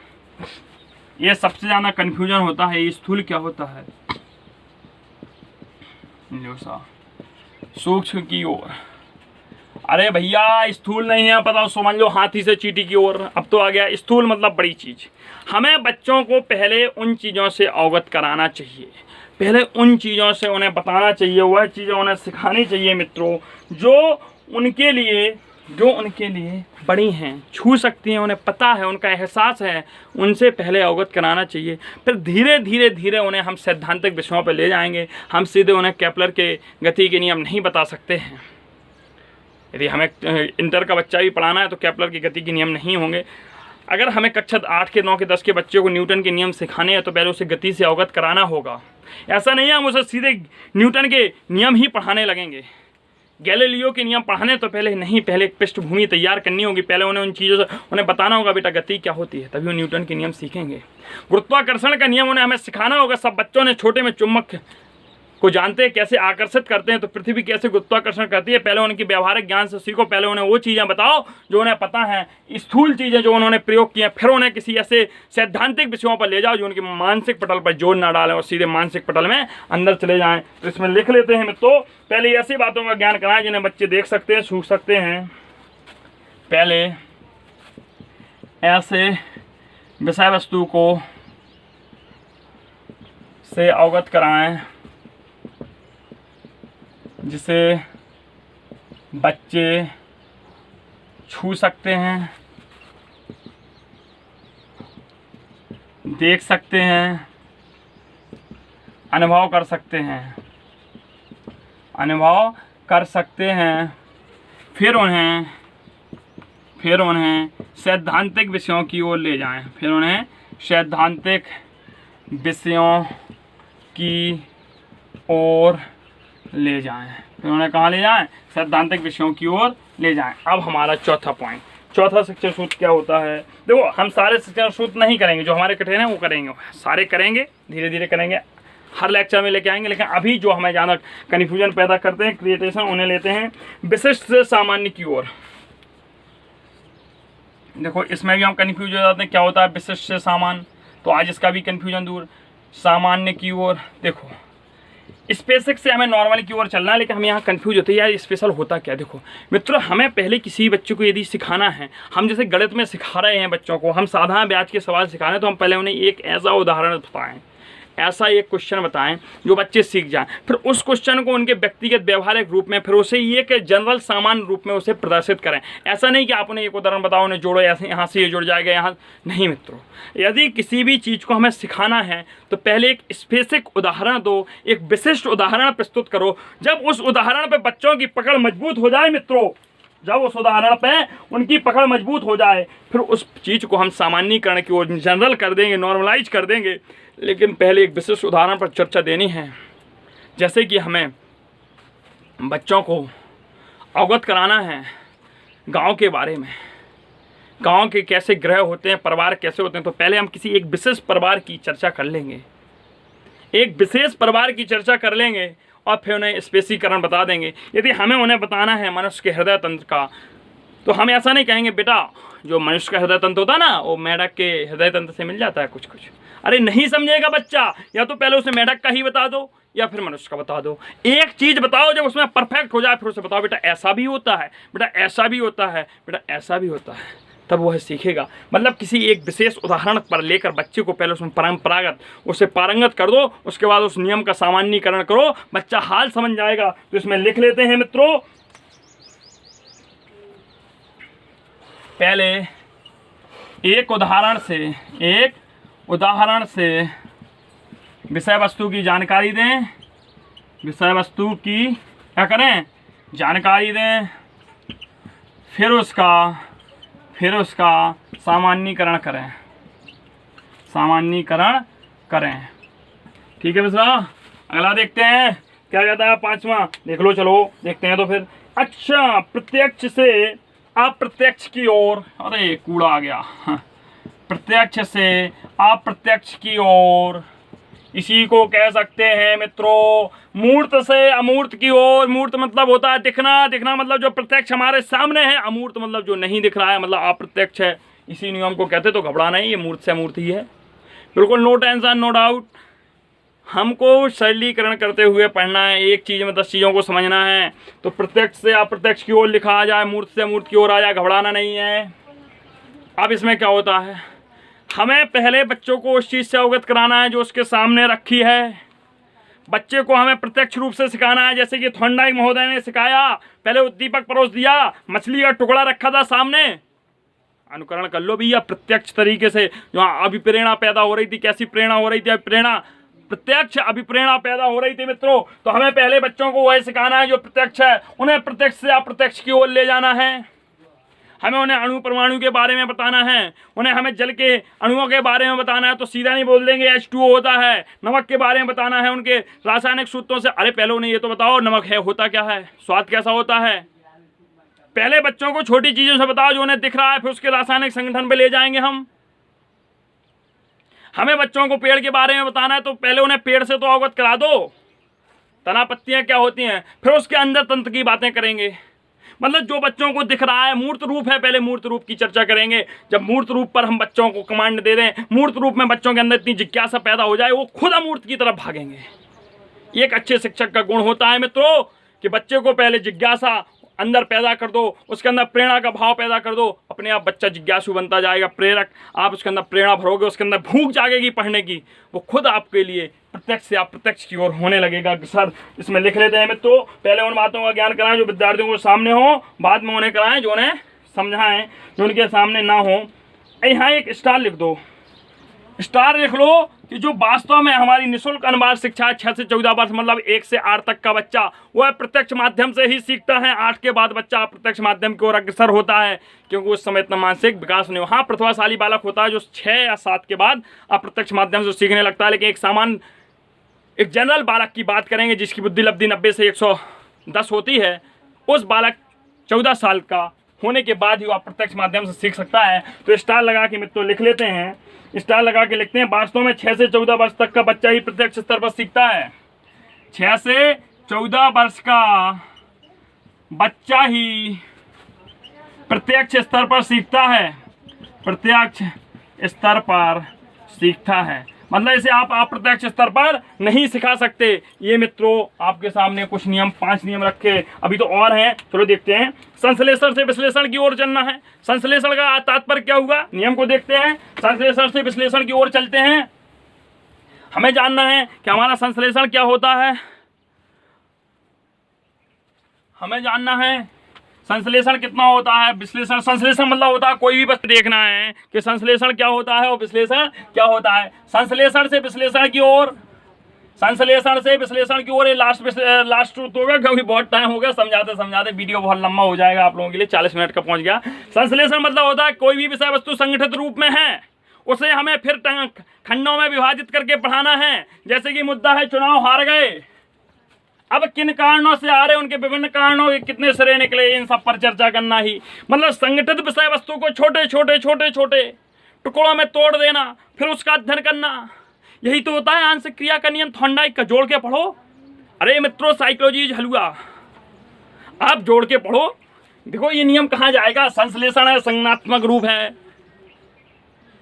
ये सबसे ज़्यादा कन्फ्यूजन होता है। स्थूल क्या होता है, सूक्ष्म की ओर। अरे भैया स्थूल नहीं है पता, समझ लो हाथी से चींटी की ओर। अब तो आ गया स्थूल मतलब बड़ी चीज़। हमें बच्चों को पहले उन चीज़ों से अवगत कराना चाहिए, पहले उन चीज़ों से उन्हें बताना चाहिए, वह चीज़ें उन्हें सिखानी चाहिए मित्रों जो उनके लिए बड़ी हैं, छू सकती हैं, उन्हें पता है, उनका एहसास है, उनसे पहले अवगत कराना चाहिए। फिर धीरे धीरे उन्हें हम सैद्धांतिक विषयों पर ले जाएंगे। हम सीधे उन्हें केपलर के गति के नियम नहीं बता सकते हैं। यदि हमें इंटर का बच्चा भी पढ़ाना है तो केपलर की गति के नियम नहीं होंगे। अगर हमें कक्षा 8 के 9 के 10 के बच्चे को न्यूटन के नियम सिखाने हैं तो पहले उसे गति से अवगत कराना होगा। ऐसा नहीं है हम उसे सीधे न्यूटन के नियम ही पढ़ाने लगेंगे, गैलीलियो के नियम पढ़ाने तो पहले नहीं, पहले एक पृष्ठभूमि तैयार करनी होगी। पहले उन्हें उन चीज़ों से उन्हें बताना होगा बेटा गति क्या होती है, तभी वो न्यूटन के नियम सीखेंगे। गुरुत्वाकर्षण का नियम उन्हें हमें सिखाना होगा। सब बच्चों ने छोटे में चुंबक को जानते हैं, कैसे आकर्षित करते हैं, तो पृथ्वी कैसे गुरुत्वाकर्षण करती है। पहले उनकी व्यावहारिक ज्ञान से सीखो, पहले उन्हें वो चीज़ें बताओ जो उन्हें पता है, स्थूल चीज़ें जो उन्होंने प्रयोग की हैं। फिर उन्हें किसी ऐसे सैद्धांतिक विषयों पर ले जाओ जो उनके मानसिक पटल पर जोर ना डालें और सीधे मानसिक पटल में अंदर चले जाएं। तो इसमें लिख लेते हैं मित्रों, पहले ऐसी बातों का ज्ञान कराएं जिन्हें बच्चे देख सकते हैं, छू सकते हैं। पहले ऐसे विषय वस्तु को से अवगत कराएं जिसे बच्चे छू सकते हैं, देख सकते हैं, अनुभव कर सकते हैं, अनुभव कर सकते हैं। फिर उन्हें सैद्धांतिक विषयों की ओर ले जाएं। फिर उन्हें सैद्धांतिक विषयों की ओर ले जाएं। फिर उन्हें कहाँ ले जाएं? सैद्धांतिक विषयों की ओर ले जाएं। अब हमारा चौथा पॉइंट, चौथा शिक्षण सूत्र क्या होता है? देखो, हम सारे शिक्षण सूत्र नहीं करेंगे, जो हमारे कठिन है वो करेंगे, सारे करेंगे, धीरे धीरे करेंगे, हर लेक्चर में लेके आएंगे। लेकिन अभी जो हमें ज़्यादा कन्फ्यूजन पैदा करते हैं, क्रिएटेशन, उन्हें लेते हैं विशिष्ट से सामान्य की ओर। देखो, इसमें भी हम कन्फ्यूज हो जाते हैं, क्या होता है विशिष्ट से सामान्य, तो आज इसका भी कन्फ्यूजन दूर। सामान्य की ओर, देखो स्पेसिक से हमें नॉर्मल की ओर चलना है, लेकिन हम यहाँ कंफ्यूज होते हैं यार स्पेशल होता क्या। देखो मित्रों, हमें पहले किसी बच्चे को यदि सिखाना है, हम जैसे गणित में सिखा रहे हैं बच्चों को, हम साधारण ब्याज के सवाल सिखा रहे हैं, तो हम पहले उन्हें एक ऐसा उदाहरण बताएं, ऐसा एक क्वेश्चन बताएं जो बच्चे सीख जाएं। फिर उस क्वेश्चन को उनके व्यक्तिगत व्यवहारिक रूप में, फिर उसे एक जनरल सामान्य रूप में उसे प्रदर्शित करें। ऐसा नहीं कि आप उन्हें एक उदाहरण बताओ, उन्हें जोड़ो, ऐसे यहाँ से ये जुड़ जाएगा, यहाँ नहीं। मित्रों, यदि किसी भी चीज़ को हमें सिखाना है तो पहले एक स्पेसिफिक उदाहरण दो, एक विशिष्ट उदाहरण प्रस्तुत करो। जब उस उदाहरण पर बच्चों की पकड़ मजबूत हो जाए मित्रों, जब उस उदाहरण पे उनकी पकड़ मजबूत हो जाए, फिर उस चीज़ को हम सामान्यीकरण की ओर जनरल कर देंगे, नॉर्मलाइज कर देंगे। लेकिन पहले एक विशिष्ट उदाहरण पर चर्चा देनी है। जैसे कि हमें बच्चों को अवगत कराना है गांव के बारे में, गांव के कैसे ग्रह होते हैं, परिवार कैसे होते हैं, तो पहले हम किसी एक विशेष परिवार की चर्चा कर लेंगे, एक विशेष परिवार की चर्चा कर लेंगे और फिर उन्हें स्पेसीकरण बता देंगे। यदि हमें उन्हें बताना है मनुष्य के हृदय तंत्र का, तो हम ऐसा नहीं कहेंगे बेटा जो मनुष्य का हृदय तंत्र होता है ना, वो मेढक के हृदय तंत्र से मिल जाता है कुछ कुछ। अरे नहीं समझेगा बच्चा, या तो पहले उसे मेढक का ही बता दो या फिर मनुष्य का बता दो। एक चीज़ बताओ, जब उसमें परफेक्ट हो जाए फिर उसे बताओ बेटा ऐसा भी होता है, बेटा ऐसा भी होता है, बेटा ऐसा भी होता है, तब वह सीखेगा। मतलब किसी एक विशेष उदाहरण पर लेकर बच्चे को पहले उसमें परंपरागत उसे पारंगत कर दो, उसके बाद उस नियम का सामान्यीकरण करो, बच्चा हाल समझ जाएगा। तो इसमें लिख लेते हैं मित्रों, पहले एक उदाहरण से विषय वस्तु की जानकारी दें, विषय वस्तु की क्या करें, जानकारी दें। फिर उसका सामान्यीकरण करें। ठीक है मित्रों, अगला देखते हैं क्या कहता है, पांचवा देख लो, चलो देखते हैं। तो फिर अच्छा, प्रत्यक्ष से अप्रत्यक्ष की ओर, अरे कूड़ा आ गया, प्रत्यक्ष से अप्रत्यक्ष की ओर, इसी को कह सकते हैं मित्रों मूर्त से अमूर्त की ओर। मूर्त मतलब होता है दिखना, दिखना मतलब जो प्रत्यक्ष हमारे सामने है, अमूर्त मतलब जो नहीं दिख रहा है, मतलब अप्रत्यक्ष है। इसी नियम को कहते, तो घबराना नहीं, ये मूर्त से अमूर्त ही है, बिल्कुल नो टेंशन, नो डाउट। हमको सरलीकरण करते हुए पढ़ना है, एक चीज़ में 10 चीज़ों को समझना है। तो प्रत्यक्ष से अप्रत्यक्ष की ओर लिखा आ जाए, मूर्त से अमूर्त की ओर आ जाए, घबराना नहीं है। अब इसमें क्या होता है, हमें पहले बच्चों को उस चीज़ से अवगत कराना है जो उसके सामने रखी है। बच्चे को हमें प्रत्यक्ष रूप से सिखाना है, जैसे कि थॉर्नडाइक महोदय ने सिखाया। पहले उद्दीपक परोस दिया, मछली का टुकड़ा रखा था सामने, अनुकरण कर लो भैया प्रत्यक्ष तरीके से। जो अभिप्रेरणा पैदा हो रही थी, कैसी प्रेरणा हो रही थी, अभिप्रेरणा, प्रत्यक्ष अभिप्रेरणा पैदा हो रही थी मित्रों। तो हमें पहले बच्चों को वही सिखाना है जो प्रत्यक्ष है, उन्हें प्रत्यक्ष से अप्रत्यक्ष की ओर ले जाना है। हमें उन्हें अणु परमाणु के बारे में बताना है, उन्हें हमें जल के अणुओं के बारे में बताना है। तो सीधा नहीं बोल देंगे H2O होता है। नमक के बारे में बताना है, उनके रासायनिक सूत्रों से। अरे पहले उन्हें ये तो बताओ नमक है, होता क्या है, स्वाद कैसा होता है। पहले बच्चों को छोटी चीज़ों से बताओ जो उन्हें दिख रहा है, फिर उसके रासायनिक संगठन पे ले जाएंगे हम। हमें बच्चों को पेड़ के बारे में बताना है, तो पहले उन्हें पेड़ से तो अवगत करा दो, तना पत्तियाँ क्या होती हैं, फिर उसके अंदर तंत्र की बातें करेंगे। मतलब जो बच्चों को दिख रहा है, मूर्त रूप है, पहले मूर्त रूप की चर्चा करेंगे। जब मूर्त रूप पर हम बच्चों को कमांड दे दें, मूर्त रूप में बच्चों के अंदर इतनी जिज्ञासा पैदा हो जाए, वो खुद अमूर्त की तरफ भागेंगे। एक अच्छे शिक्षक का गुण होता है मित्रों कि बच्चे को पहले जिज्ञासा अंदर पैदा कर दो, उसके अंदर प्रेरणा का भाव पैदा कर दो, अपने आप बच्चा जिज्ञासु बनता जाएगा, प्रेरक। आप उसके अंदर प्रेरणा भरोगे, उसके अंदर भूख जागेगी पढ़ने की, वो खुद आपके लिए प्रत्यक्ष से अप्रत्यक्ष की ओर होने लगेगा। सर इसमें लिख लेते हैं मित्रों, पहले उन बातों का ज्ञान कराएं जो विद्यार्थियों को सामने हो, बाद में उन्हें कराएं जो उन्हें समझाएं, जो उनके सामने ना हो। यहाँ एक स्टार लिख दो, स्टार लिख लो कि जो वास्तव में हमारी निःशुल्क अनुवाद शिक्षा 6 से 14 वर्ष मतलब 1 से 8 तक का बच्चा वह प्रत्यक्ष माध्यम से ही सीखता है। 8 के बाद बच्चा अप्रत्यक्ष माध्यम की ओर अग्रसर होता है क्योंकि उस समय इतना मानसिक विकास नहीं हो। हाँ, प्रतिभाशाली बालक होता है जो 6 या 7 के बाद अप्रत्यक्ष माध्यम से सीखने लगता है, लेकिन एक जनरल बालक की बात करेंगे जिसकी बुद्धि लब्धि 90 से 110 होती है, उस बालक 14 साल का होने के बाद ही वो अप्रत्यक्ष माध्यम से सीख सकता है। तो स्टार लगा के मित्रों लिख लेते हैं, स्टार लगा के लिखते हैं वास्तव में 6 से 14 वर्ष तक का बच्चा ही प्रत्यक्ष स्तर पर सीखता है। 6 से 14 वर्ष का बच्चा ही प्रत्यक्ष स्तर पर सीखता है, प्रत्यक्ष स्तर पर सीखता है। मतलब इसे आप अप्रत्यक्ष स्तर पर नहीं सिखा सकते। ये मित्रों आपके सामने कुछ नियम, 5 नियम रखे, अभी तो और हैं, चलो देखते हैं। संश्लेषण से विश्लेषण की ओर चलना है। संश्लेषण का तात्पर्य क्या हुआ, नियम को देखते हैं। संश्लेषण से विश्लेषण की ओर चलते हैं। हमें जानना है कि हमारा संश्लेषण क्या होता है। हमें जानना है संश्लेषण कितना होता है, विश्लेषण। संश्लेषण मतलब होता है कोई भी बस देखना है कि संश्लेषण क्या होता है और विश्लेषण क्या होता है। संश्लेषण से विश्लेषण की ओर, संश्लेषण से विश्लेषण की ओर, ये लास्ट ट्रूथ होगा क्योंकि बहुत टाइम हो गया समझाते समझाते, वीडियो बहुत लंबा हो जाएगा आप लोगों के लिए, 40 मिनट का पहुंच गया। संश्लेषण मतलब होता है कोई भी विषय वस्तु संगठित रूप में है, उसे हमें फिर खंडों में विभाजित करके पढ़ाना है। जैसे कि मुद्दा है चुनाव हार गए, अब किन कारणों से आ रहे, उनके विभिन्न कारणों के कितने सिरे निकले, इन सब पर चर्चा करना ही मतलब संगठित विषय वस्तु को छोटे छोटे छोटे छोटे टुकड़ों में तोड़ देना, फिर उसका अध्ययन करना। यही तो होता है आंशिक क्रिया का नियम। थॉर्नडाइक का जोड़ के पढ़ो। अरे मित्रों, साइकोलॉजी हलवा आप जोड़ के पढ़ो। देखो ये नियम कहाँ जाएगा। संश्लेषण है, संज्ञानात्मक रूप है,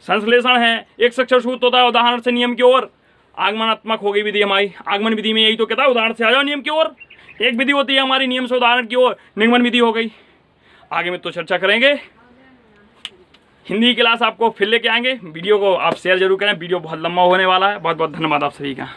संश्लेषण है, एक शिक्षण सूत्र होता है उदाहरण से नियम की ओर। आगमनात्मक हो गई विधि हमारी, आगमन विधि में यही तो कहता है उदाहरण से आ जाओ नियम की ओर। एक विधि होती है हमारी नियम से उदाहरण की ओर, निगमन विधि हो गई। आगे में तो चर्चा करेंगे। हिंदी की क्लास आपको फिर लेके आएंगे। वीडियो को आप शेयर जरूर करें, वीडियो बहुत लंबा होने वाला है। बहुत बहुत धन्यवाद आप सभी का।